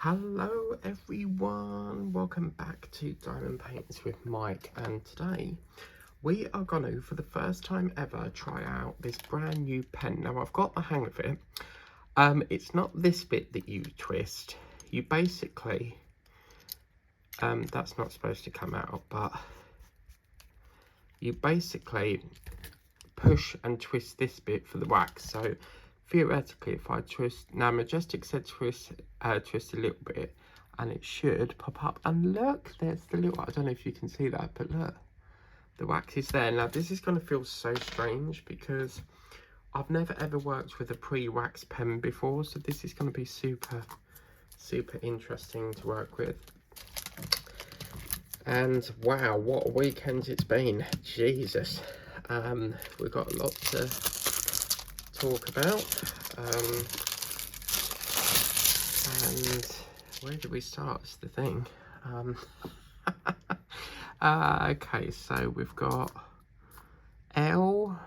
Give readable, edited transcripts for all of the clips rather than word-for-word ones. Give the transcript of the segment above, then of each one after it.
Hello everyone, welcome back to Diamond Paints with Mike, and today we are going to, for the first time ever, try out this brand new pen. Now I've got the hang of it. It's not this bit that you twist. You basically, that's not supposed to come out, but you basically push and twist this bit for the wax. So theoretically, if I twist, now Majestic said twist a little bit, and it should pop up. And look, there's the little, I don't know if you can see that, but look, the wax is there. Now this is going to feel so strange because I've never ever worked with a pre-wax pen before, so this is going to be super interesting to work with. And wow, what a weekend it's been. Jesus. We've got a lot to talk about. And where do we start is the thing. Okay, so we've got L.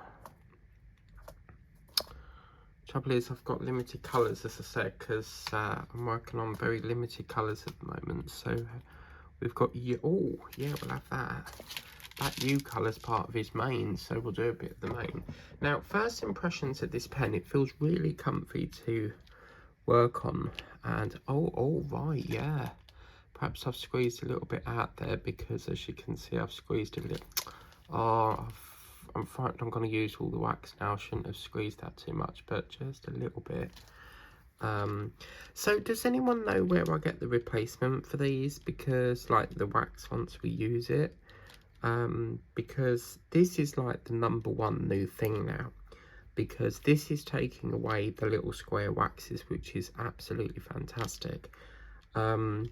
Trouble is, I've got limited colours, as I said, because I'm working on very limited colours at the moment. So we've got U. Oh, yeah, we'll have that. That U colour's part of his mane, so we'll do a bit of the mane. Now, first impressions of this pen, it feels really comfy to work on. And, oh, right, yeah. Perhaps I've squeezed a little bit out there because, as you can see, I've squeezed a little. Oh, I'm frightened I'm going to use all the wax now. I shouldn't have squeezed that too much, but just a little bit. So does anyone know where I get the replacement for these? Because, like, the wax once we use it. Because this is like the #1 new thing now, because this is taking away the little square waxes, which is absolutely fantastic. But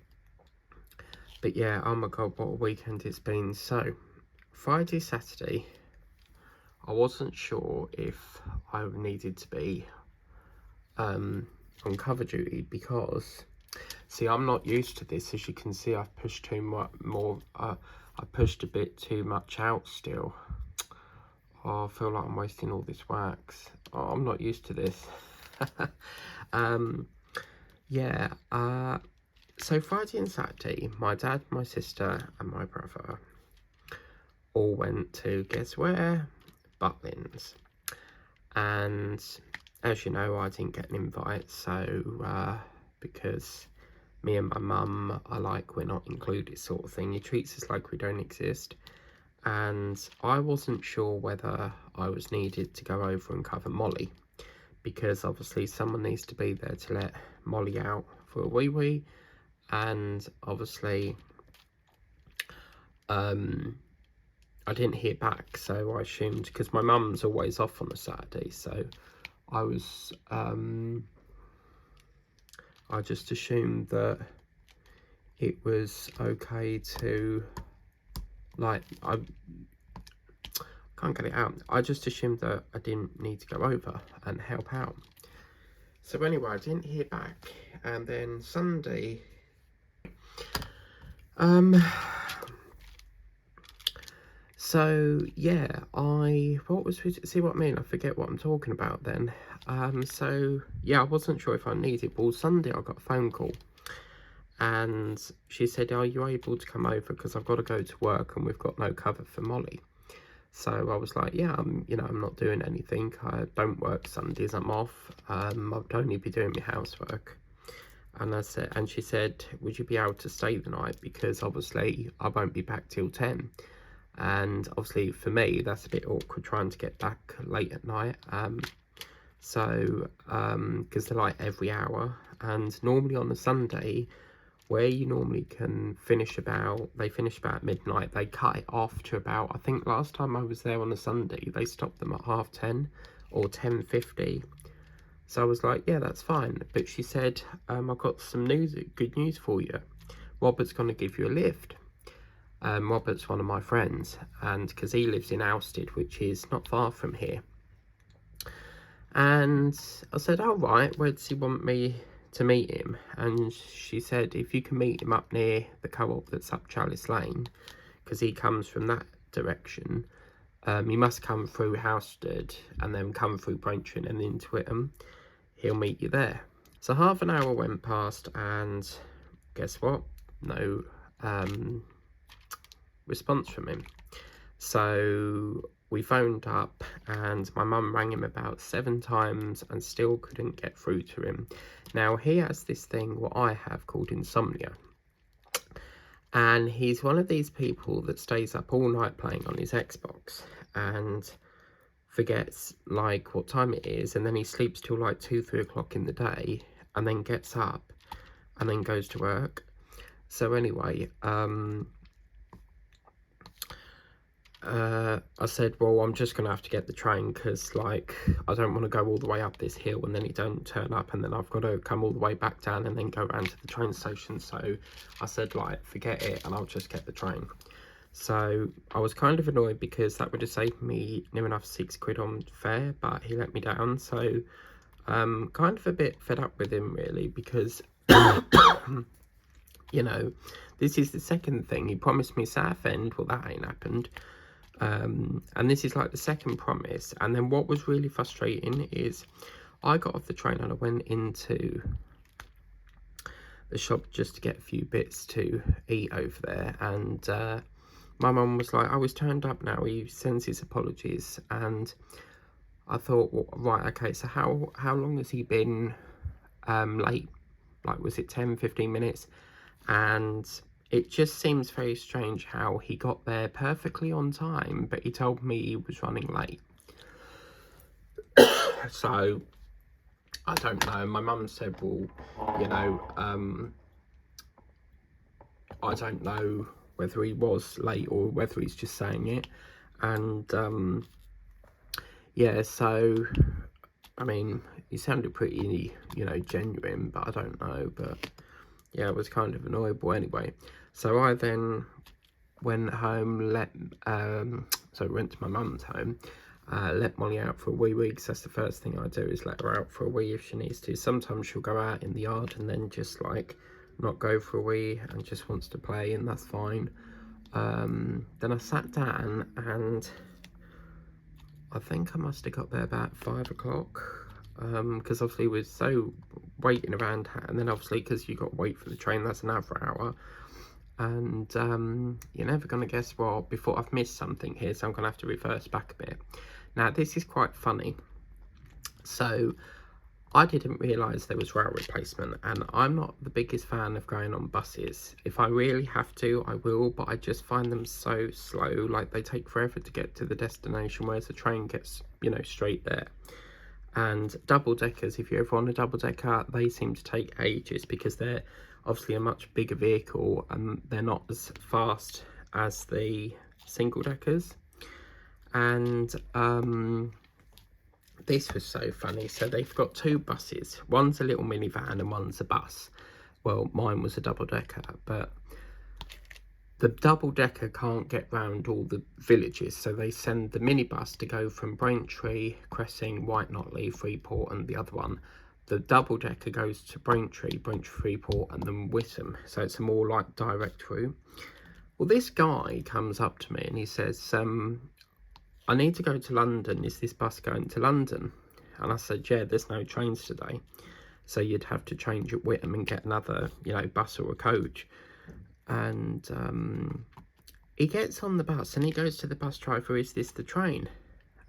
yeah, oh my god, what a weekend it's been. So Friday, Saturday, I wasn't sure if I needed to be on cover duty, because see, I'm not used to this. As you can see, I've pushed too much more. I pushed a bit too much out still. Oh, I feel like I'm wasting all this wax. Oh, I'm not used to this. Yeah. So Friday and Saturday, my dad, my sister, and my brother all went to, guess where? Butlins. And as you know, I didn't get an invite, so because me and my mum are like, we're not included sort of thing. He treats us like we don't exist. And I wasn't sure whether I was needed to go over and cover Molly, because obviously someone needs to be there to let Molly out for a wee-wee. And obviously I didn't hear back, so I assumed, because my mum's always off on a Saturday, so I was I just assumed that it was okay to, like, I can't get it out. I just assumed that I didn't need to go over and help out. So anyway, I didn't hear back. And then Sunday, so yeah, see what I mean? I forget what I'm talking about then. So yeah, I wasn't sure if I needed. Well, Sunday I got a phone call, and she said, "Are you able to come over? Because I've got to go to work and we've got no cover for Molly." So I was like, "Yeah, I'm not doing anything. I don't work Sundays. I'm off. I'll only be doing my housework." And she said, "Would you be able to stay the night? Because obviously I won't be back till 10." And obviously for me, that's a bit awkward trying to get back late at night. Because they're like every hour, and normally on a Sunday, where you normally can finish they finish about midnight, they cut it off to about, I think last time I was there on a Sunday, they stopped them at 10:30 or 10:50. So I was like, yeah, that's fine. But she said, I've got some good news for you. Robert's going to give you a lift. Robert's one of my friends, and because he lives in Ousted, which is not far from here. And I said, all right, where does he want me to meet him? And she said, if you can meet him up near the co-op that's up Chalice Lane, because he comes from that direction, you must come through Housestead and then come through Brentford and into Twickenham. He'll meet you there. So half an hour went past, and guess what? No response from him. So we phoned up and my mum rang him about 7 times and still couldn't get through to him. Now, he has this thing, what I have, called insomnia. And he's one of these people that stays up all night playing on his Xbox and forgets, like, what time it is. And then he sleeps till, like, 2, 3 o'clock in the day and then gets up and then goes to work. So anyway, I said, well, I'm just going to have to get the train because, like, I don't want to go all the way up this hill and then he don't turn up and then I've got to come all the way back down and then go around to the train station. So I said, like, forget it and I'll just get the train. So I was kind of annoyed because that would have saved me near enough £6 on fare, but he let me down. So kind of a bit fed up with him, really, because, you know, this is the second thing. He promised me Southend. Well, that ain't happened. And this is like the second promise. And then what was really frustrating is I got off the train and I went into the shop just to get a few bits to eat over there. And my mum was like, oh, he's turned up now. He sends his apologies. And I thought, well, right, okay, so how long has he been late? Like, was it 10, 15 minutes? And it just seems very strange how he got there perfectly on time, but he told me he was running late. So, I don't know. My mum said, well, you know, I don't know whether he was late or whether he's just saying it. And, yeah, so, I mean, he sounded pretty, you know, genuine, but I don't know, but yeah, it was kind of annoyable anyway. So I then went home, went to my mum's home, let Molly out for a wee because that's the first thing I do, is let her out for a wee if she needs to. Sometimes she'll go out in the yard and then just, like, not go for a wee and just wants to play, and that's fine. Then I sat down and I think I must have got there about 5 o'clock. Because obviously we're so waiting around, and then obviously because you got to wait for the train, that's another hour. And you're never going to guess what, before I've missed something here, so I'm going to have to reverse back a bit. Now, this is quite funny. So I didn't realise there was rail replacement, and I'm not the biggest fan of going on buses. If I really have to, I will, but I just find them so slow. Like, they take forever to get to the destination, whereas the train gets, you know, straight there. And double-deckers, if you're ever on a double-decker, they seem to take ages because they're obviously a much bigger vehicle and they're not as fast as the single-deckers. And this was so funny. So they've got 2 buses. One's a little minivan and one's a bus. Well, mine was a double-decker, but the double-decker can't get round all the villages, so they send the minibus to go from Braintree, Cressing, White Notley, Freeport, and the other one. The double-decker goes to Braintree, Freeport, and then Witham, so it's a more, like, direct route. Well, this guy comes up to me and he says, I need to go to London. Is this bus going to London? And I said, yeah, there's no trains today, so you'd have to change at Witham and get another, you know, bus or a coach. And he gets on the bus and he goes to the bus driver, is this the train?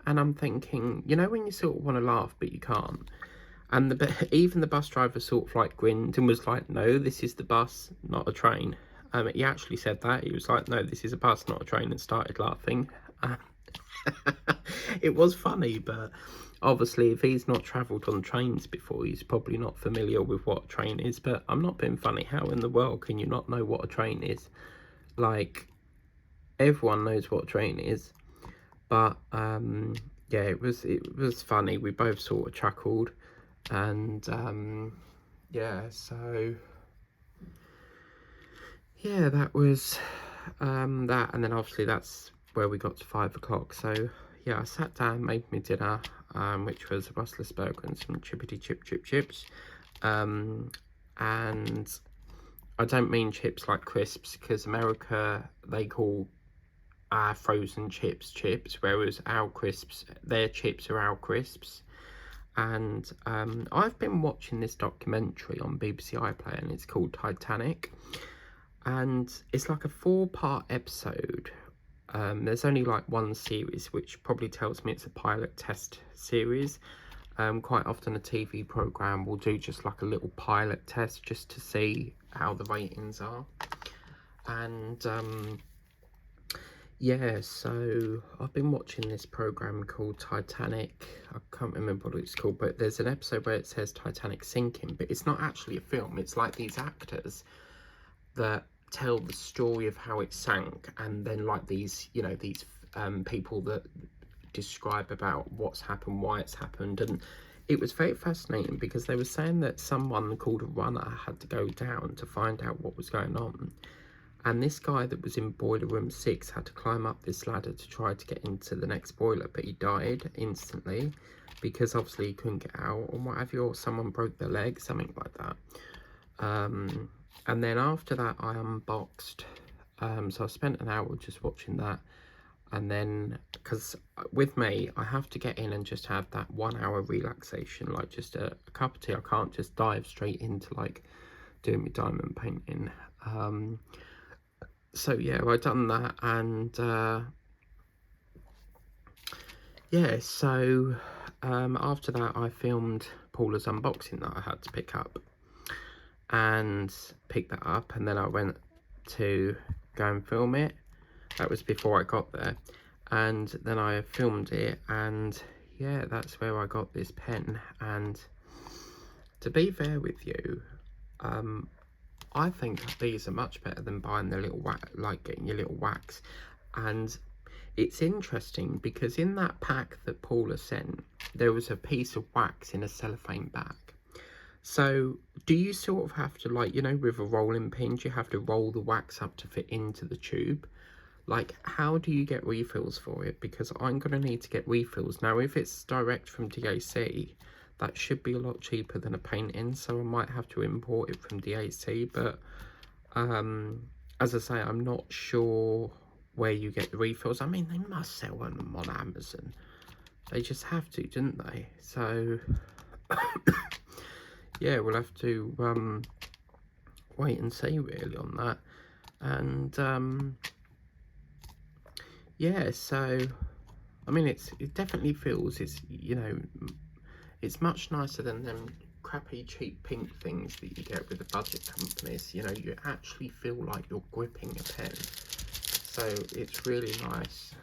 And I'm thinking, you know, when you sort of want to laugh but you can't. And even the bus driver sort of like grinned and was like, no, this is the bus, not a train. He actually said that. He was like, no, this is a bus, not a train, and started laughing. It was funny, but obviously if he's not travelled on trains before, he's probably not familiar with what a train is. But I'm not being funny. How in the world can you not know what a train is? Like, everyone knows what a train is. But yeah, it was funny. We both sort of chuckled. And yeah, so yeah, that was that. And then obviously that's where we got to 5 o'clock. So yeah, I sat down, made me dinner, which was a Brussels burger and some chippity chips. And I don't mean chips like crisps, because America, they call frozen chips, whereas our crisps, their chips are our crisps. And I've been watching this documentary on BBC iPlayer, and it's called Titanic, and it's like a 4-part episode. There's only like one series, which probably tells me it's a pilot test series. Quite often a TV program will do just like a little pilot test just to see how the ratings are. And yeah, so I've been watching this program called Titanic. I can't remember what it's called, but there's an episode where it says Titanic sinking, but it's not actually a film. It's like these actors that tell the story of how it sank, and then like these, you know, these people that describe about what's happened, why it's happened. And it was very fascinating because they were saying that someone called a runner had to go down to find out what was going on, and this guy that was in boiler room 6 had to climb up this ladder to try to get into the next boiler, but he died instantly because obviously he couldn't get out, or what have you, or someone broke their leg, something like that. And then after that I unboxed, so I spent an hour just watching that. And then, because with me, I have to get in and just have that 1 hour relaxation, like just a cup of tea. I can't just dive straight into like doing my diamond painting. So yeah, I done that, and yeah, so after that I filmed Paula's unboxing that I had to pick up, and picked that up, and then I went to go and film it. That was before I got there, and then I filmed it, and yeah, that's where I got this pen. And to be fair with you, I think these are much better than buying the little wax, like getting your little wax. And it's interesting because in that pack that Paula sent, there was a piece of wax in a cellophane bag. So do you sort of have to, like, you know, with a rolling pin, you have to roll the wax up to fit into the tube? Like, how do you get refills for it? Because I'm going to need to get refills. Now, if it's direct from DAC, that should be a lot cheaper than a paint-in, so I might have to import it from DAC. But, as I say, I'm not sure where you get the refills. I mean, they must sell them on Amazon. They just have to, didn't they? So, yeah, we'll have to wait and see, really, on that. And, yeah, so I mean, it definitely feels, it's, you know, it's much nicer than them crappy cheap pink things that you get with the budget companies. You know, you actually feel like you're gripping a pen, so it's really nice.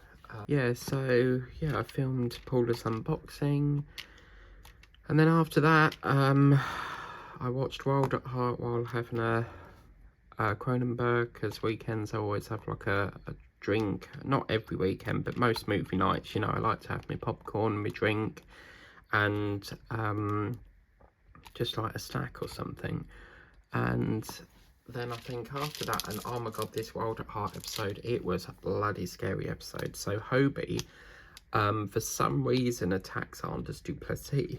Yeah, so yeah, I filmed Paula's unboxing, and then after that I watched Wild at Heart while having a Cronenberg, because weekends I always have like a drink, not every weekend, but most movie nights, you know, I like to have my popcorn, my drink, and just like a snack or something. And then I think after that, and oh my god, this Wild at Heart episode, it was a bloody scary episode. So Hobie, for some reason, attacks Anders Duplessis.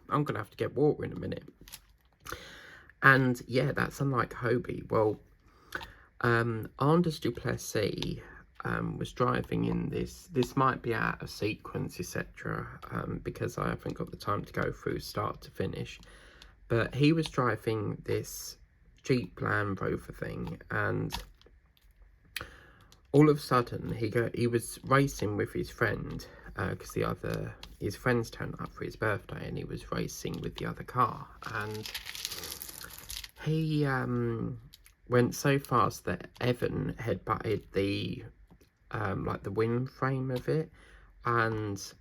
I'm gonna have to get water in a minute. And yeah, that's unlike Hobie. Well, Anders Duplessis was driving in this might be out of sequence, etc., because I haven't got the time to go through start to finish, but he was driving this Jeep Land Rover thing, and all of a sudden he was racing with his friend, because his friends turned up for his birthday, and he was racing with the other car, and he went so fast that Evan headbutted the like the wind frame of it, and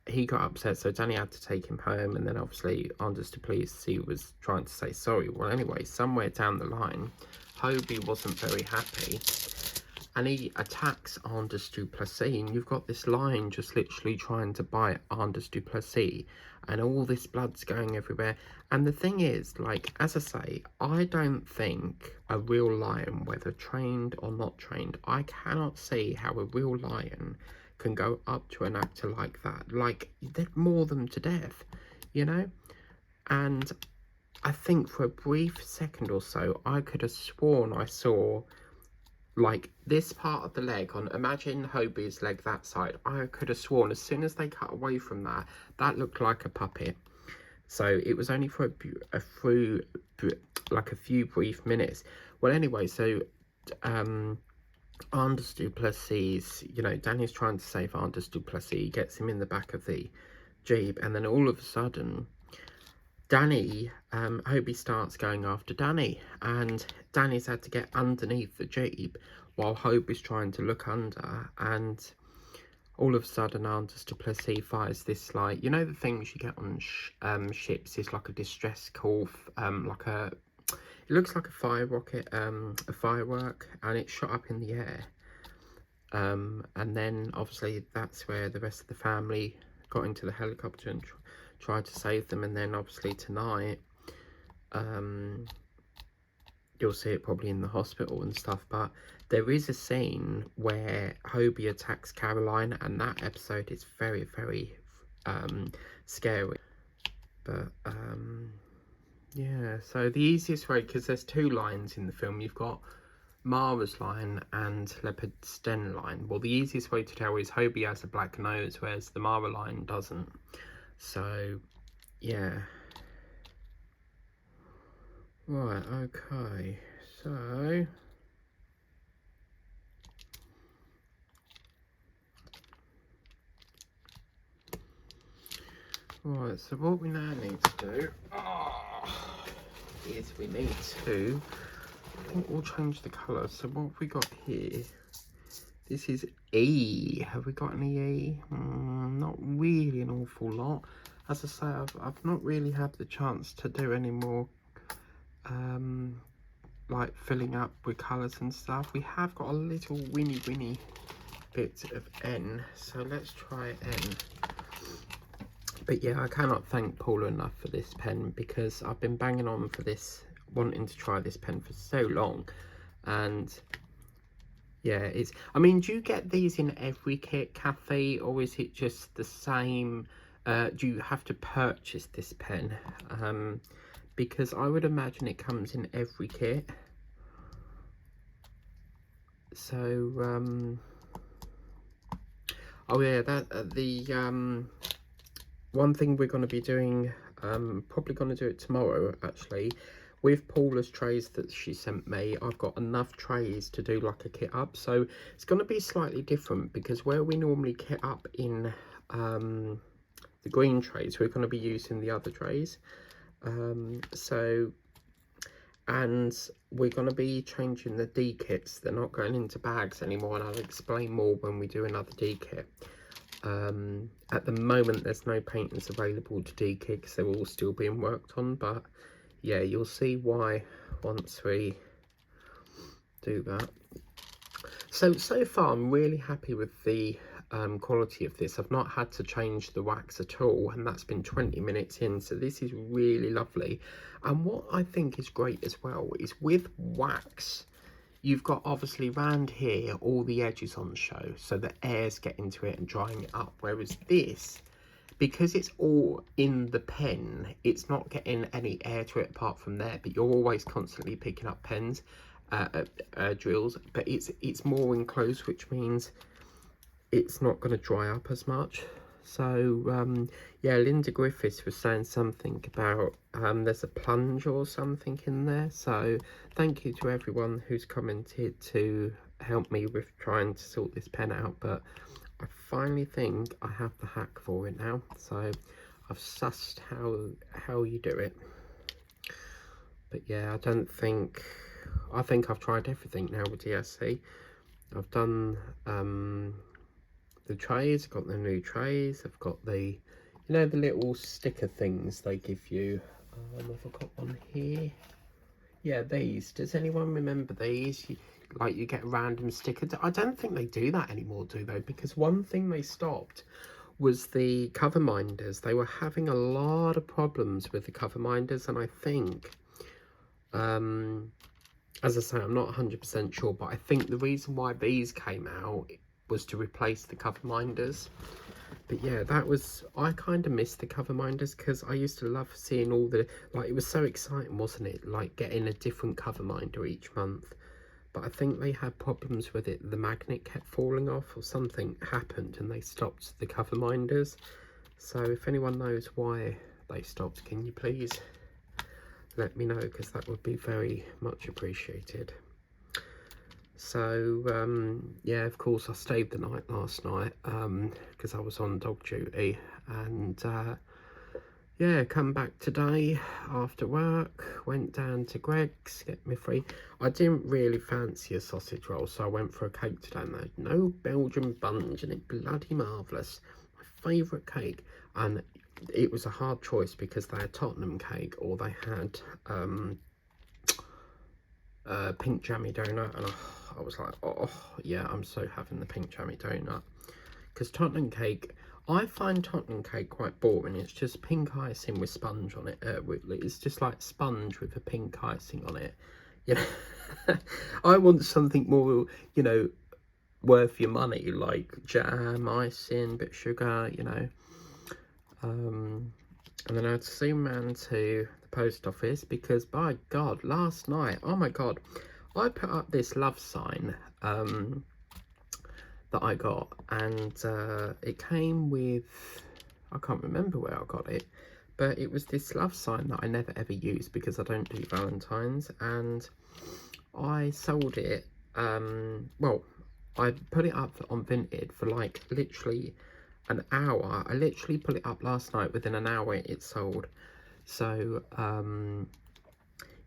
he got upset, so Danny had to take him home. And then obviously Anders Duplessis was trying to say sorry. Well, anyway, somewhere down the line, Hobie wasn't very happy, and he attacks Anders Duplessis, and you've got this lion just literally trying to bite Anders Duplessis, and all this blood's going everywhere. And the thing is, like, as I say, I don't think a real lion, whether trained or not trained, I cannot see how a real lion can go up to an actor like that. Like, they'd maul them to death, you know? And I think for a brief second or so, I could have sworn I saw like this part of the leg on, imagine Hobie's leg that side. I could have sworn as soon as they cut away from that, that looked like a puppet. So it was only for like a few brief minutes. Well, anyway, so Anders Duplessis, you know, Danny's trying to save Anders Duplessis. He gets him in the back of the Jeep, and then all of a sudden, Danny, Hobie starts going after Danny, and Danny's had to get underneath the Jeep while Hobie's trying to look under, and all of a sudden Anders Duplessis fires this, like, you know the things you get on ships, it's like a distress call, like a, it looks like a fire rocket, a firework, and it's shot up in the air. And then obviously that's where the rest of the family got into the helicopter and tried to save them. And then obviously tonight, you'll see it probably in the hospital and stuff, but there is a scene where Hobie attacks Caroline, and that episode is very, very scary. But yeah, so the easiest way, because there's two lines in the film, you've got Mara's line and Leopard's Den line. Well, the easiest way to tell is Hobie has a black nose, whereas the Mara line doesn't. So yeah. Right, okay, so right, so what we now need to do is we need to, I think we'll change the colour. So what have we got here? This is E. Have we got any E? Not really an awful lot. As I say, I've not really had the chance to do any more like filling up with colours and stuff. We have got a little winny bit of N, so let's try N. But yeah, I cannot thank Paula enough for this pen, because I've been banging on for this, wanting to try this pen for so long. And yeah, it's, I mean, do you get these in every kit, Kathy, or is it just the same? Do you have to purchase this pen? Because I would imagine it comes in every kit. So oh yeah, that the one thing we're going to be doing, probably going to do it tomorrow actually, with Paula's trays that she sent me. I've got enough trays to do like a kit up, so it's going to be slightly different, because where we normally kit up in the green trays, we're going to be using the other trays. So, and we're going to be changing the D kits. They're not going into bags anymore, and I'll explain more when we do another D kit. At the moment there's no paintings available to D-kit because they're all still being worked on, but yeah, you'll see why once we do that. So far I'm really happy with the quality of this. I've not had to change the wax at all, and that's been 20 minutes in, so this is really lovely. And what I think is great as well is with wax, you've got obviously round here all the edges on show, so the air's getting to it and drying it up, whereas this, because it's all in the pen, it's not getting any air to it apart from there, but you're always constantly picking up pens, drills, but it's more enclosed, which means it's not going to dry up as much. So yeah, Linda Griffiths was saying something about there's a plunge or something in there, so thank you to everyone who's commented to help me with trying to sort this pen out. But I finally think I have the hack for it now, so I've sussed how you do it. But yeah, I think I've tried everything now with DSC. I've done the trays, I've got the new trays, I've got the, you know, the little sticker things they give you. I've got one here. Yeah, these. Does anyone remember these? You get a random sticker. I don't think they do that anymore, do they? Because one thing they stopped was the cover minders. They were having a lot of problems with the cover minders, and I think, as I say, I'm not 100% sure, but I think the reason why these came out was to replace the cover minders. But yeah, I kind of missed the cover minders, because I used to love seeing all the, like, it was so exciting, wasn't it, like getting a different cover minder each month. but I think they had problems with it. The magnet kept falling off or something happened and they stopped the cover minders. So if anyone knows why they stopped, can you please let me know, because that would be very much appreciated. So yeah, of course I stayed the night last night because I was on dog duty, and yeah, come back today after work, went down to Greg's, get me free. I didn't really fancy a sausage roll, so I went for a cake today, and they had no Belgian buns, and it bloody marvellous. My favourite cake, and it was a hard choice because they had Tottenham cake or they had pink jammy donut, and I was like, oh yeah, I'm so having the pink jammy donut, because Tottenham cake, I find Tottenham cake quite boring. It's just pink icing with sponge on it. It's just like sponge with a pink icing on it. You know, I want something more, you know, worth your money, like jam, icing, bit of sugar, you know. And then I had to zoom round to the post office because, by God, last night, oh my God, I put up this love sign that I got, and it came with, I can't remember where I got it, but it was this love sign that I never ever use because I don't do Valentine's, and I sold it, well, I put it up on Vinted for like literally an hour. I literally put it up last night, within an hour it sold. So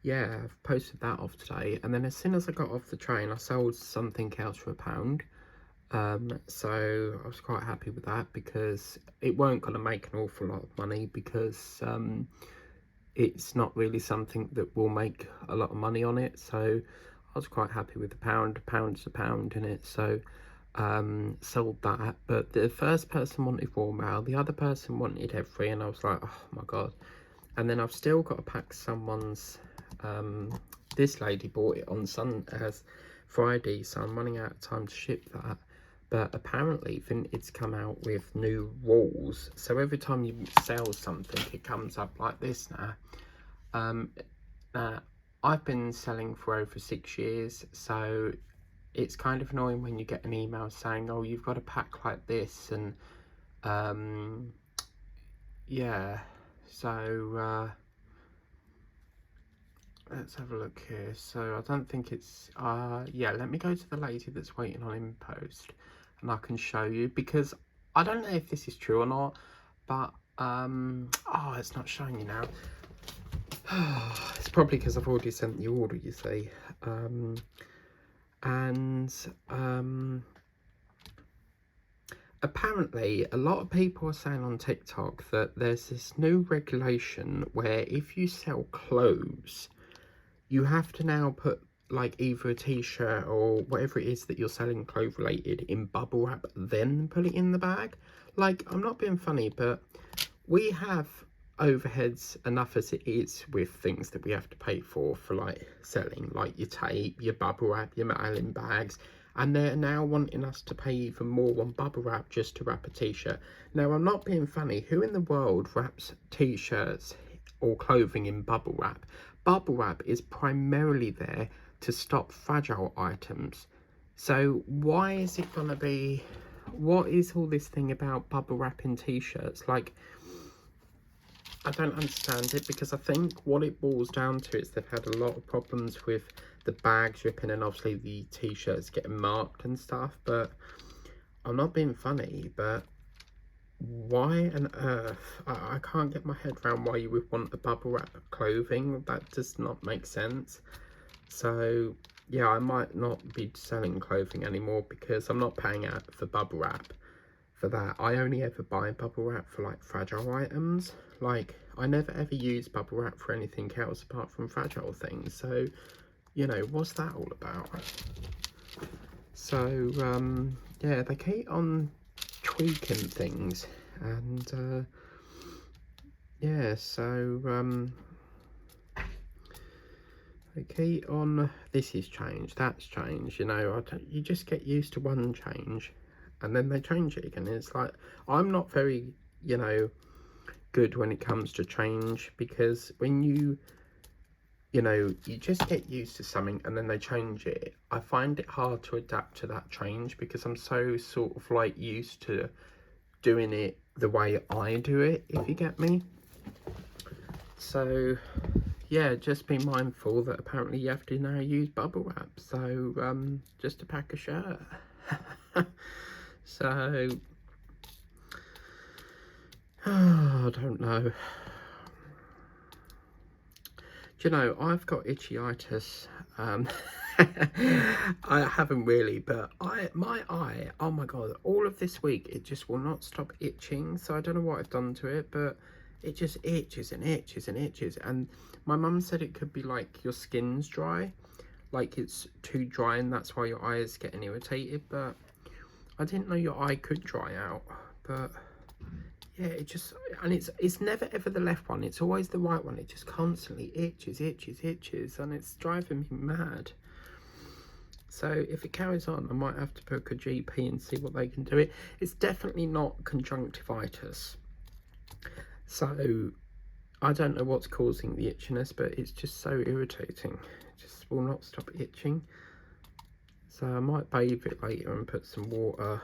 yeah, I've posted that off today, and then as soon as I got off the train I sold something else for £1. So I was quite happy with that, because it weren't going to make an awful lot of money, because it's not really something that will make a lot of money on it. So I was quite happy with the £1. A pound's a pound in it. So sold that. But the first person wanted warm mail, the other person wanted every, and I was like, oh my God. And then I've still got to pack someone's, this lady bought it on Friday, so I'm running out of time to ship that. But apparently Vinted's come out with new rules, so every time you sell something it comes up like this now. I've been selling for over 6 years, so it's kind of annoying when you get an email saying, oh, you've got a pack like this, and yeah, so let's have a look here. So I don't think it's yeah, let me go to the lady that's waiting on InPost and I can show you, because I don't know if this is true or not, but oh, it's not showing you now. It's probably because I've already sent the order, you see. Apparently a lot of people are saying on TikTok that there's this new regulation where if you sell clothes, you have to now put like either a t-shirt or whatever it is that you're selling clothes related in bubble wrap, then put it in the bag. Like, I'm not being funny, but we have overheads enough as it is with things that we have to pay for like selling, like your tape, your bubble wrap, your mailing bags, and they're now wanting us to pay even more on bubble wrap just to wrap a t-shirt. Now, I'm not being funny, who in the world wraps t-shirts or clothing in bubble wrap? Bubble wrap is primarily there to stop fragile items. So why is it gonna be, what is all this thing about bubble wrapping t-shirts? Like, I don't understand it, because I think what it boils down to is they've had a lot of problems with the bags ripping and obviously the t-shirts getting marked and stuff. But I'm not being funny, but why on earth, I can't get my head around why you would want a bubble wrap clothing. That does not make sense. So yeah, I might not be selling clothing anymore because I'm not paying out for bubble wrap for that. I only ever buy bubble wrap for like fragile items. Like, I never ever use bubble wrap for anything else apart from fragile things. So, you know, what's that all about? So yeah, they keep on tweaking things, and yeah, so they keep on, this is changed, that's changed, you know. You just get used to one change and then they change it again. It's like, I'm not very, you know, good when it comes to change, because when you you know, you just get used to something and then they change it. I find it hard to adapt to that change because I'm so sort of like used to doing it the way I do it, if you get me. So yeah, just be mindful that apparently you have to now use bubble wrap. So just to pack a shirt. So I don't know. Do you know, I've got itchyitis. I haven't really, but my eye, oh my god, all of this week it just will not stop itching. So I don't know what I've done to it, but it just itches and itches and itches. And my mum said it could be like your skin's dry, like it's too dry and that's why your eye is getting irritated. But I didn't know your eye could dry out. But yeah, it just, and it's never ever the left one, it's always the right one. It just constantly itches, and it's driving me mad. So if it carries on, I might have to book a GP and see what they can do. It's definitely not conjunctivitis. So I don't know what's causing the itchiness, but it's just so irritating. It just will not stop itching. So I might bathe it later and put some water,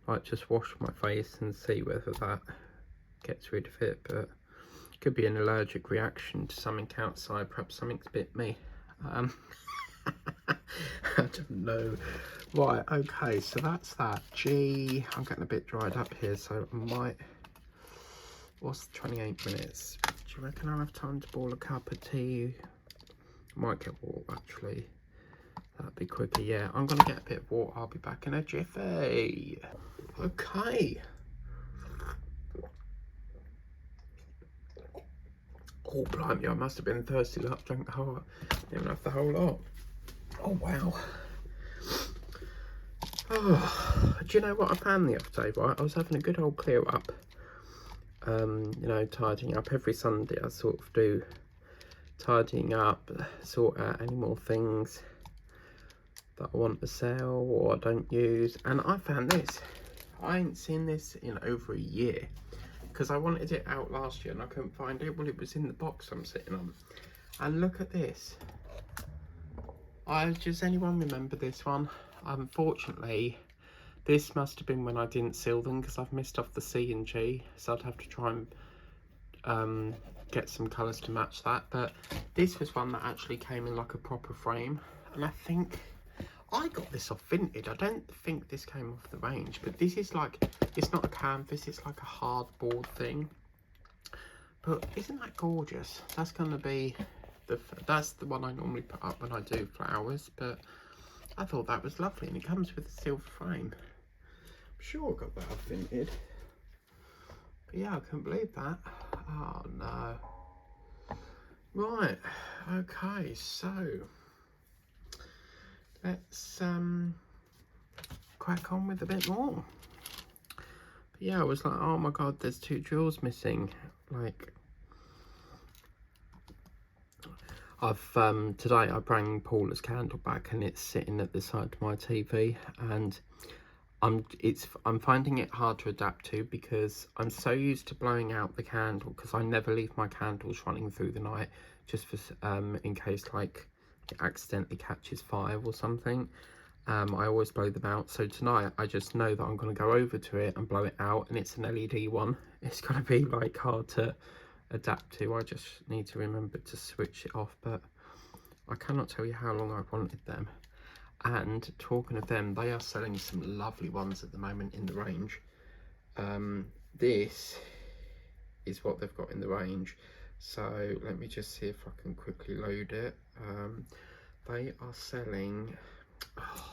like just wash my face and see whether that gets rid of it. But it could be an allergic reaction to something outside. Perhaps something's bit me. I don't know. Right, okay, so that's that. Gee, I'm getting a bit dried up here, so I might... What's 28 minutes? Do you reckon I'll have time to boil a cup of tea? Might get water, actually. That'd be quicker, yeah. I'm going to get a bit of water. I'll be back in a jiffy. Okay. Oh, blimey, I must have been thirsty. Look, drank the whole... Didn't have the whole lot. Oh, wow. Oh, do you know what I found the other day, right? I was having a good old clear up. You know, tidying up. Every Sunday I sort of do tidying up, sort out any more things that I want to sell or I don't use. And I found this. I ain't seen this in over a year because I wanted it out last year and I couldn't find it. Well, it was in the box I'm sitting on. And look at this. Does anyone remember this one? Unfortunately, this must have been when I didn't seal them because I've missed off the C and G, so I'd have to try and get some colours to match that. But this was one that actually came in like a proper frame, and I think I got this off Vinted. I don't think this came off the range, but this is like, it's not a canvas, it's like a hardboard thing. But isn't that gorgeous? That's going to be... that's the one I normally put up when I do flowers, but I thought that was lovely, and it comes with a silver frame. I'm sure I got that off Vinted. But yeah, I couldn't believe that. Oh no. Right, okay, so let's crack on with a bit more. But yeah, I was like, oh my god, there's 2 drills missing. Like, today I bring Paula's candle back and it's sitting at the side of my TV, and I'm finding it hard to adapt to because I'm so used to blowing out the candle, because I never leave my candles running through the night just for in case like it accidentally catches fire or something. I always blow them out. So tonight I just know that I'm going to go over to it and blow it out, and it's an LED one. It's going to be like hard to adapt to. I just need to remember to switch it off, but I cannot tell you how long I've wanted them. And talking of them, they are selling some lovely ones at the moment in the range. This is what they've got in the range. So let me just see if I can quickly load it. They are selling... Oh,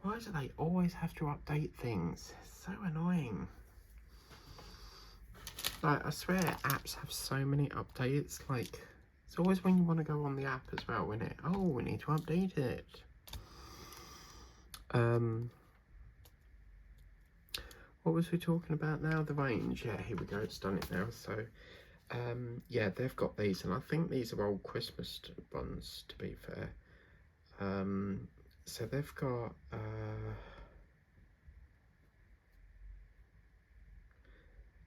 why do they always have to update things? It's so annoying. Like, I swear apps have so many updates. Like, it's always when you want to go on the app as well, isn't it? Oh, we need to update it. What was we talking about now? The range. Yeah, here we go. It's done it now. So, yeah, they've got these, and I think these are old Christmas ones, to be fair. So they've got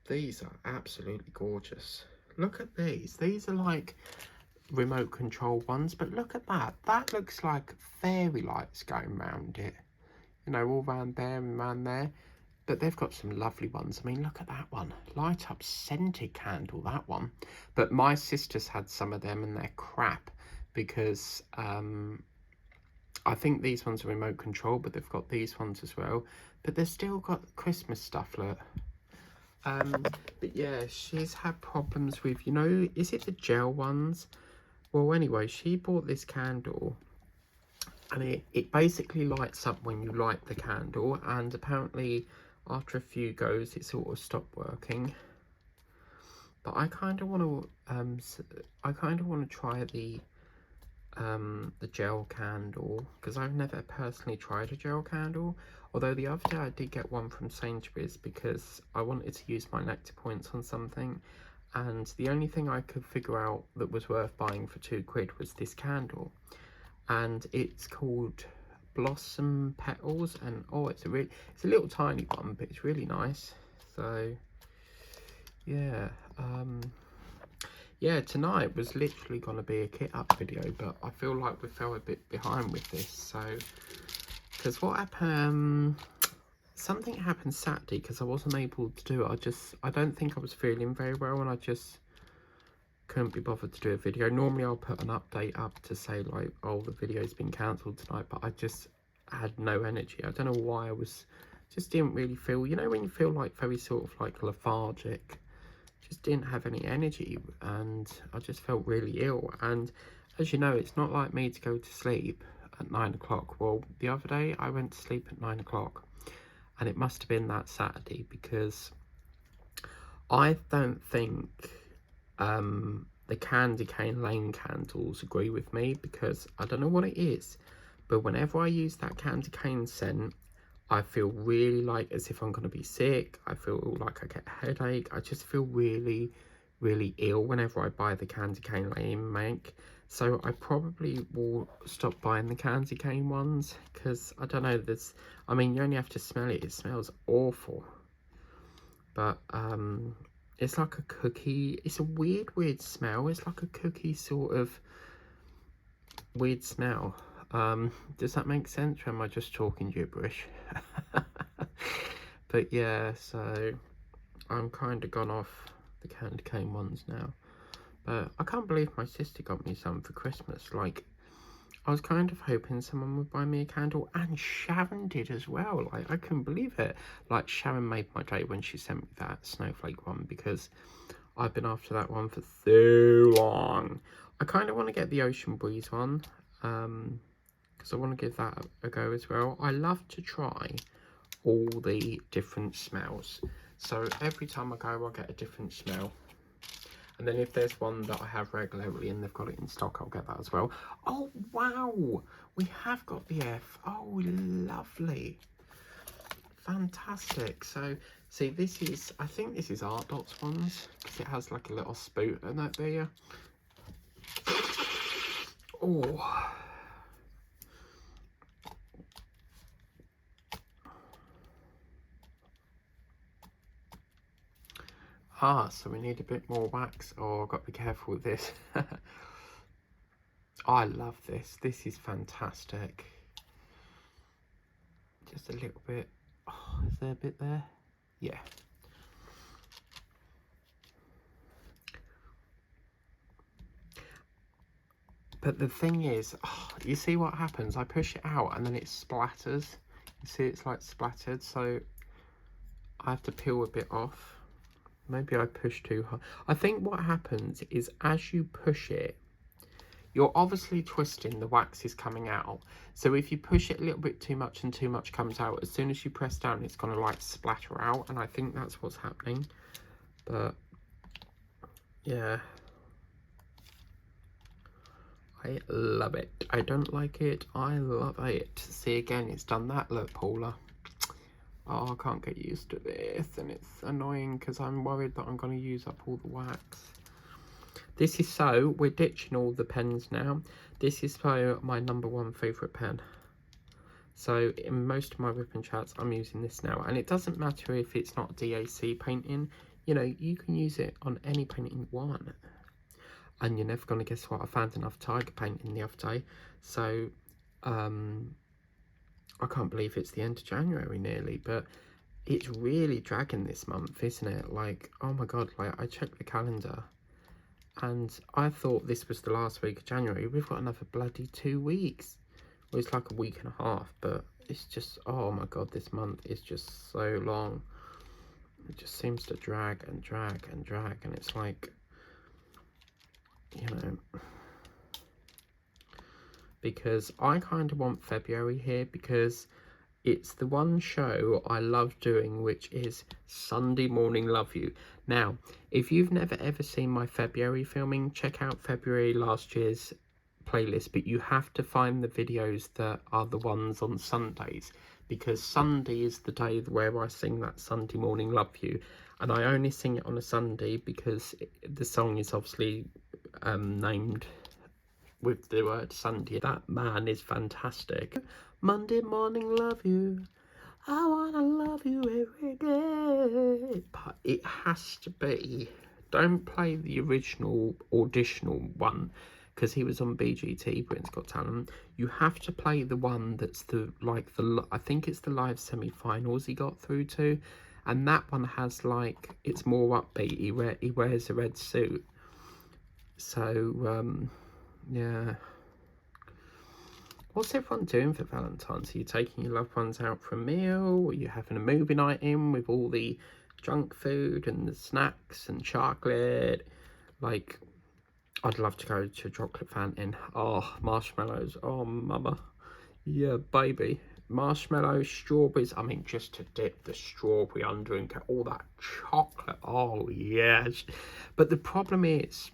these are absolutely gorgeous. look at these. These are like remote control ones, but look at that. That looks like fairy lights going round it. You know, all round there and round there. But they've got some lovely ones. I mean, look at that one. Light up scented candle, that one. But my sister's had some of them and they're crap because I think these ones are remote control, but they've got these ones as well. But they've still got Christmas stuff, look. But yeah, she's had problems with, you know, is it the gel ones? Well, anyway, she bought this candle and it basically lights up when you light the candle, and apparently after a few goes it sort of stopped working. But I kind of want to try the gel candle, because I've never personally tried a gel candle. Although the other day I did get one from Sainsbury's because I wanted to use my nectar points on something, and the only thing I could figure out that was worth buying for £2 was this candle, and it's called Blossom Petals, and oh, it's a little tiny one, but it's really nice. So yeah, yeah, tonight was literally going to be a kit up video, but I feel like we fell a bit behind with this. So because what happened, something happened Saturday because I wasn't able to do it. I don't think I was feeling very well, and I just couldn't be bothered to do a video. Normally I'll put an update up to say like, oh, the video's been cancelled tonight, but I just had no energy. I don't know why. Just didn't really feel, you know, when you feel like very sort of like lethargic, just didn't have any energy, and I just felt really ill. And as you know, it's not like me to go to sleep at 9 o'clock. Well, the other day I went to sleep at 9 o'clock, and it must have been that Saturday, because I don't think the Candy Cane Lane candles agree with me, because I don't know what it is, but whenever I use that candy cane scent, I feel really like as if I'm going to be sick. I feel like I get a headache. I just feel really, really ill whenever I buy the Candy Cane Lane make. So I probably will stop buying the candy cane ones, because I don't know, I mean, you only have to smell it. It smells awful. But it's like a cookie. It's a weird smell. It's like a cookie sort of weird smell. Does that make sense, or am I just talking gibberish? But yeah, so I'm kind of gone off the candy cane ones now. But I can't believe my sister got me some for Christmas. Like, I was kind of hoping someone would buy me a candle, and Sharon did as well. Like, I couldn't believe it. Like, Sharon made my day when she sent me that snowflake one, because I've been after that one for so long. I kind of want to get the Ocean Breeze one, because I want to give that a go as well. I love to try all the different smells. So every time I go, I'll get a different smell. And then if there's one that I have regularly and they've got it in stock, I'll get that as well. Oh, wow. We have got the F. Oh, lovely. Fantastic. So, see, this is, I think this is Art Dot's ones, because it has like a little spout in that there. Oh. Ah, so we need a bit more wax. Oh, I've got to be careful with this. I love this. This is fantastic. Just a little bit. Oh, is there a bit there? Yeah. But the thing is, oh, you see what happens? I push it out and then it splatters. You see it's like splattered, so I have to peel a bit off. Maybe I push too hard. I think what happens is as you push it, you're obviously twisting, the wax is coming out. So if you push it a little bit too much and too much comes out, as soon as you press down, it's going to like splatter out. And I think that's what's happening. But yeah, I love it. I don't like it. I love it. See, again, it's done that. Look, Paula. Oh, I can't get used to this, and it's annoying because I'm worried that I'm going to use up all the wax. This is so, we're ditching all the pens now. This is so my #1 favourite pen. So in most of my ribbon chats, I'm using this now. And it doesn't matter if it's not DAC painting. you know, you can use it on any painting you want. And you're never going to guess what, I found enough tiger painting the other day. So I can't believe it's the end of January nearly, but it's really dragging this month, isn't it? Like, oh my god, like I checked the calendar and I thought this was the last week of January. We've got another bloody 2 weeks. Well, it's like a week and a half, but it's just, oh my god, this month is just so long. It just seems to drag and drag and drag, and it's like, you know, because I kind of want February here, because it's the one show I love doing, which is Sunday Morning Love You. Now, if you've never ever seen my February filming, check out February last year's playlist, but you have to find the videos that are the ones on Sundays, because Sunday is the day where I sing that Sunday Morning Love You, and I only sing it on a Sunday because the song is obviously named with the word Sunday. That man is fantastic. Monday morning love you, I wanna love you every day. But it has to be, don't play the original auditional one, because he was on BGT, Britain's Got Talent. You have to play the one that's the, like, the, I think it's the live semi-finals he got through to, and that one has, like, it's more upbeat. He wears a red suit. So yeah. What's everyone doing for Valentine's? Are you taking your loved ones out for a meal? Are you having a movie night in with all the junk food and the snacks and chocolate? Like, I'd love to go to a chocolate fountain. Oh, marshmallows. Oh, mama. Yeah, baby. Marshmallows, strawberries. I mean, just to dip the strawberry under and get all that chocolate. Oh, yes. But the problem is,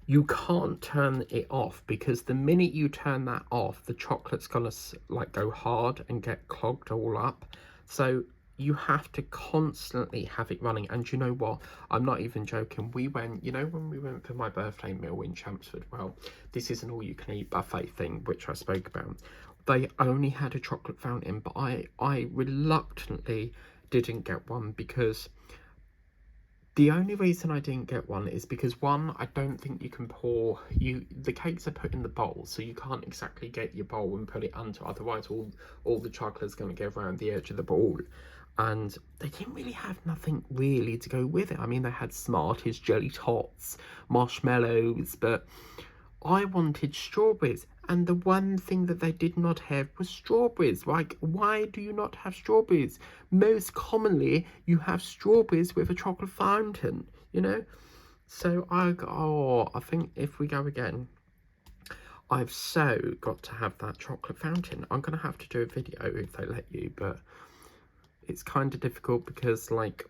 you can't turn it off, because the minute you turn that off, the chocolate's gonna like go hard and get clogged all up. So you have to constantly have it running. And you know what, I'm not even joking, we went, you know, when we went for my birthday meal in Chelmsford, well, this is an all-you-can-eat buffet thing which I spoke about. They only had a chocolate fountain, but I reluctantly didn't get one, because the only reason I didn't get one is because, one, I don't think you can pour, the cakes are put in the bowl, so you can't exactly get your bowl and put it under, otherwise all the chocolate's going to go around the edge of the bowl. And they didn't really have nothing really to go with it. I mean, they had Smarties, jelly tots, marshmallows, but I wanted strawberries, and the one thing that they did not have was strawberries. Like, why do you not have strawberries? Most commonly, you have strawberries with a chocolate fountain, you know? So I think if we go again, I've so got to have that chocolate fountain. I'm going to have to do a video if they let you, but it's kind of difficult because, like,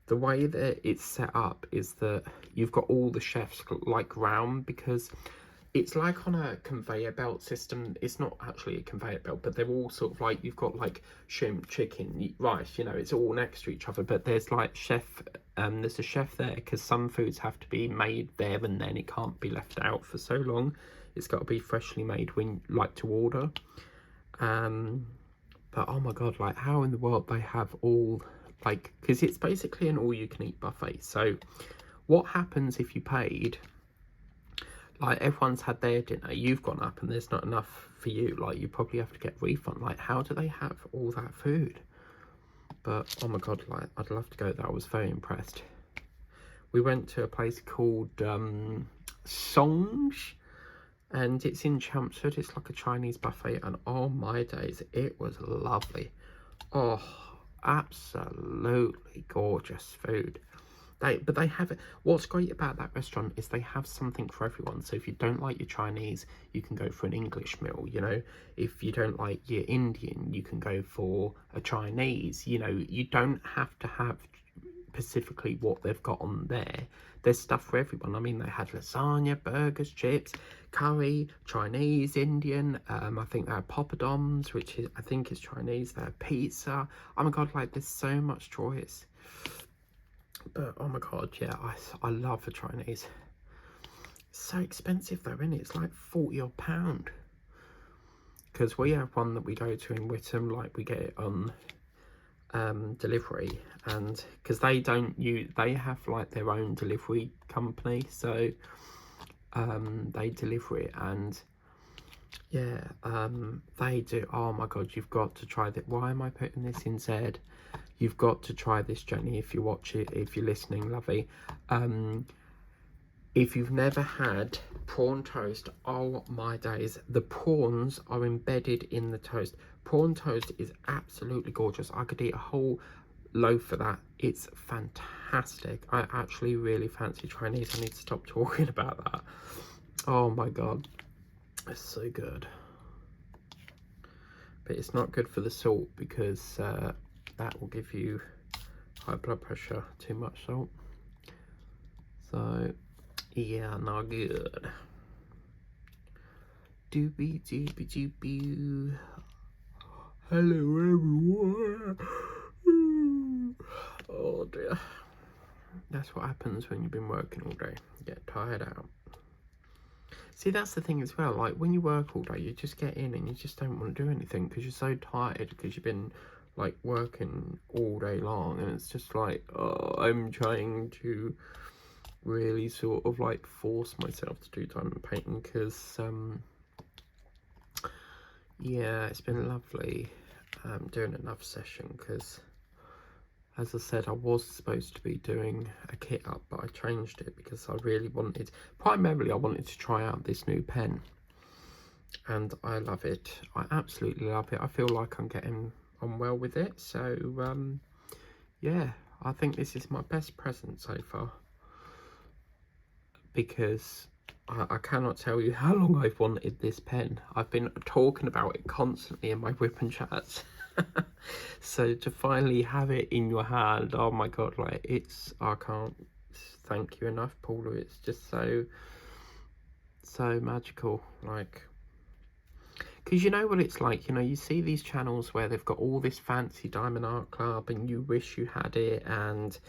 the way that it's set up is that you've got all the chefs like round, because it's like on a conveyor belt system. It's not actually a conveyor belt, but they're all sort of like, you've got like shrimp, chicken, rice, you know, it's all next to each other, but there's like there's a chef there, because some foods have to be made there and then, it can't be left out for so long. It's got to be freshly made when like to order. But oh my god, like, how in the world they have all, like, because it's basically an all-you-can-eat buffet. So what happens if you paid, like, everyone's had their dinner, you've gone up and there's not enough for you, like, you probably have to get a refund. Like, how do they have all that food? But oh my god, like, I'd love to go there. I was very impressed. We went to a place called Songs, and it's in Chelmsford. It's like a Chinese buffet, and oh my days, it was lovely. Oh, absolutely gorgeous food. But they have it. What's great about that restaurant is they have something for everyone. So if you don't like your Chinese, you can go for an English meal, you know. If you don't like your Indian, you can go for a Chinese. You know, you don't have to have specifically what they've got on there. There's stuff for everyone. I mean, they had lasagna, burgers, chips, curry, Chinese, Indian. I think they had poppadoms, which is, I think is Chinese. They had pizza. Oh my god, like, there's so much choice. But oh my god, yeah, I love the Chinese. It's so expensive though, isn't it? It's like £40 odd. Because we have one that we go to in Witham, like, we get it on delivery, and because they have like their own delivery company, so they deliver it, and yeah, they do. Oh my god, you've got to try that. Why am I putting this in Z? You've got to try this, Jenny, if you watch it, if you're listening, lovey. If you've never had prawn toast, oh my days, the prawns are embedded in the toast. Prawn toast is absolutely gorgeous. I could eat a whole loaf of that. It's fantastic. I actually really fancy trying these. I need to stop talking about that. Oh my god, it's so good. But it's not good for the salt, because that will give you high blood pressure, too much salt. So yeah, not good. Doobie doobie doobie. Hello everyone. Oh dear. That's what happens when you've been working all day. You get tired out. See, that's the thing as well. Like when you work all day, you just get in and you just don't want to do anything because you're so tired, because you've been like working all day long, and it's just like, oh, I'm trying to really sort of like force myself to do diamond painting, because yeah, it's been lovely doing another session, because as I said, I was supposed to be doing a kit up, but I changed it because I really wanted, primarily I wanted to try out this new pen, and I love it. I absolutely love it. I feel like I'm getting on well with it, so yeah, I think this is my best present so far, because I cannot tell you how long I've wanted this pen. I've been talking about it constantly in my whip and chats. So to finally have it in your hand, oh my god, like it's, I can't thank you enough, Paula. It's just so magical, like, because you know what it's like, you know, you see these channels where they've got all this fancy diamond art club and you wish you had it, and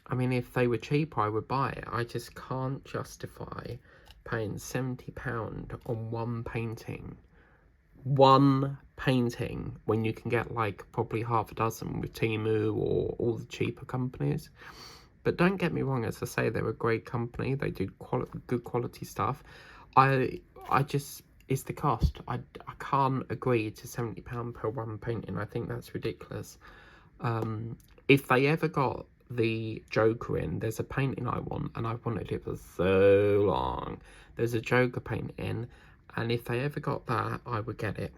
I mean, if they were cheaper, I would buy it. I just can't justify paying £70 on one painting. One painting, when you can get like probably half a dozen with Temu or all the cheaper companies. But don't get me wrong, as I say, they're a great company. They do good quality stuff. I just, it's the cost. I can't agree to £70 per one painting. I think that's ridiculous. If they ever got the Joker in, there's a painting I want, and I've wanted it for so long. There's a Joker painting, and if they ever got that, I would get it.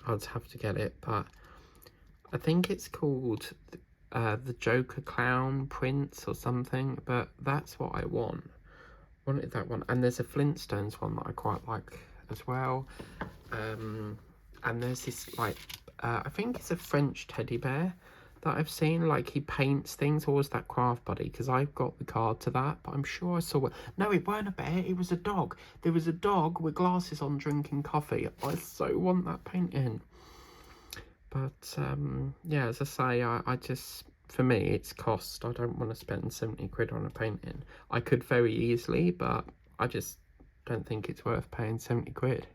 I'd have to get it, but I think it's called the Joker Clown Prince or something, but that's what I want. Wanted that one. And there's a Flintstones one that I quite like as well. And there's this like I think it's a French teddy bear that I've seen, like he paints things, or was that Craft Buddy? Because I've got the card to that, but I'm sure I saw it. No, it weren't a bear, it was a dog. There was a dog with glasses on drinking coffee. I so want that painting. But yeah, as I say, I just, for me, it's cost. I don't want to spend 70 quid on a painting. I could very easily, but I just don't think it's worth paying 70 quid.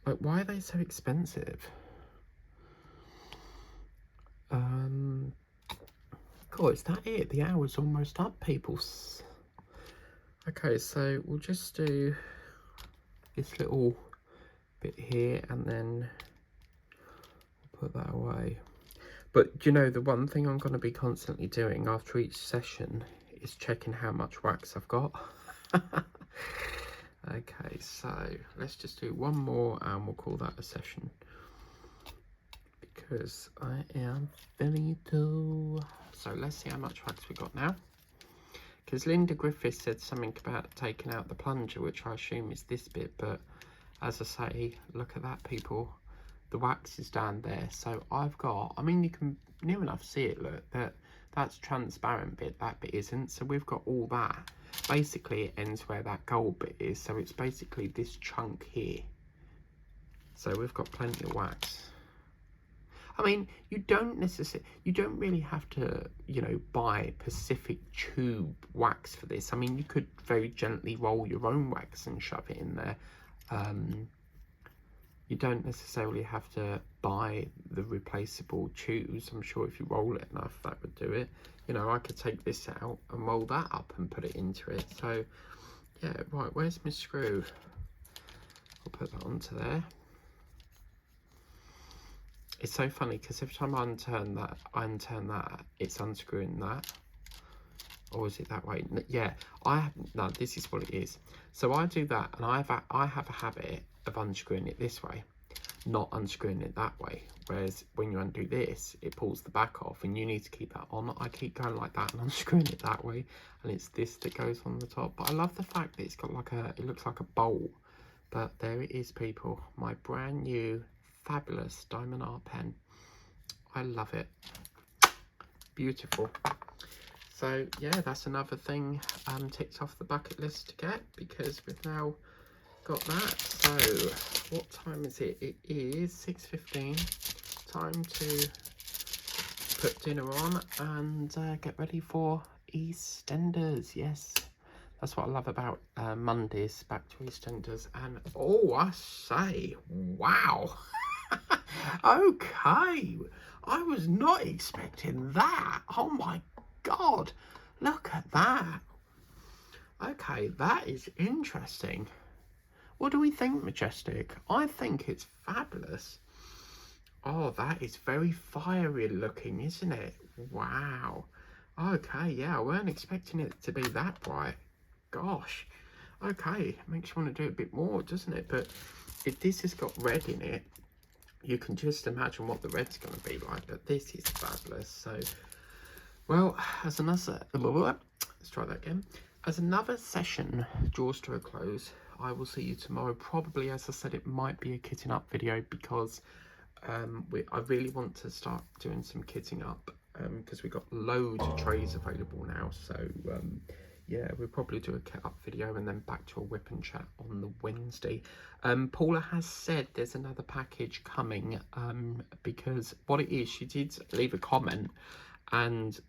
Like, why are they so expensive? Cool, is that it? The hour's almost up, peoples. Okay, so we'll just do this little bit here, and then we'll put that away. But you know, the one thing I'm going to be constantly doing after each session is checking how much wax I've got. Okay, so let's just do one more and we'll call that a session, because I am finito. So let's see how much wax we got now, because Linda Griffiths said something about taking out the plunger, which I assume is this bit, but as I say, look at that, people. The wax is down there, so I've got, I mean, you can near enough see it, look, that's transparent bit, that bit isn't, so we've got all that. Basically it ends where that gold bit is, so it's basically this chunk here. So we've got plenty of wax. I mean, you don't really have to, you know, buy Pacific tube wax for this. I mean, you could very gently roll your own wax and shove it in there. You don't necessarily have to buy the replaceable chews. I'm sure if you roll it enough, that would do it. You know, I could take this out and roll that up and put it into it. So, yeah, right, where's my screw? I'll put that onto there. It's so funny because every time I unturn that, it's unscrewing that. Or is it that way? Yeah, no, this is what it is. So I do that, and I have a habit of unscrewing it this way, not unscrewing it that way. Whereas when you undo this, it pulls the back off, and you need to keep that on. I keep going like that and unscrewing it that way, and it's this that goes on the top. But I love the fact that it's got like it looks like a bowl. But there it is, people. My brand new, fabulous diamond art pen. I love it. Beautiful. So yeah, that's another thing ticked off the bucket list to get, because we've now got that. So what time is it? It is 6:15. Time to put dinner on and get ready for EastEnders. Yes, that's what I love about Mondays, back to EastEnders. And oh, I say, wow. Okay, I was not expecting that. Oh my God, look at that. Okay, that is interesting. What do we think, Majestic? I think it's fabulous. Oh, that is very fiery looking, isn't it? Wow. Okay, yeah, I weren't expecting it to be that bright. Gosh. Okay, makes you want to do a bit more, doesn't it? But if this has got red in it, you can just imagine what the red's going to be like. But this is fabulous. So, well, as another, let's try that again. As another session draws to a close, I will see you tomorrow. Probably, as I said, it might be a kitting up video, because I really want to start doing some kitting up, because we've got loads of trays available now. So yeah, we'll probably do a kit up video and then back to a whip and chat on the Wednesday. Paula has said there's another package coming, because what it is, she did leave a comment, and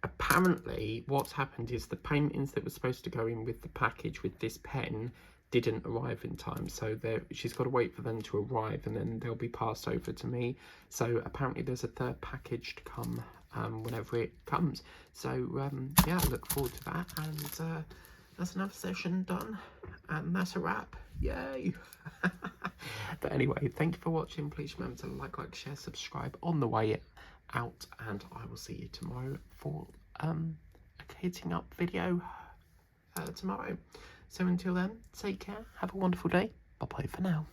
apparently what's happened is the paintings that were supposed to go in with the package with this pen didn't arrive in time, so she's got to wait for them to arrive, and then they'll be passed over to me. So apparently there's a third package to come whenever it comes. So yeah, I look forward to that, and that's another session done, and that's a wrap. Yay. But anyway, thank you for watching. Please remember to like, share, subscribe on the way out, and I will see you tomorrow for a hitting up video tomorrow. So until then, take care, have a wonderful day, bye bye for now.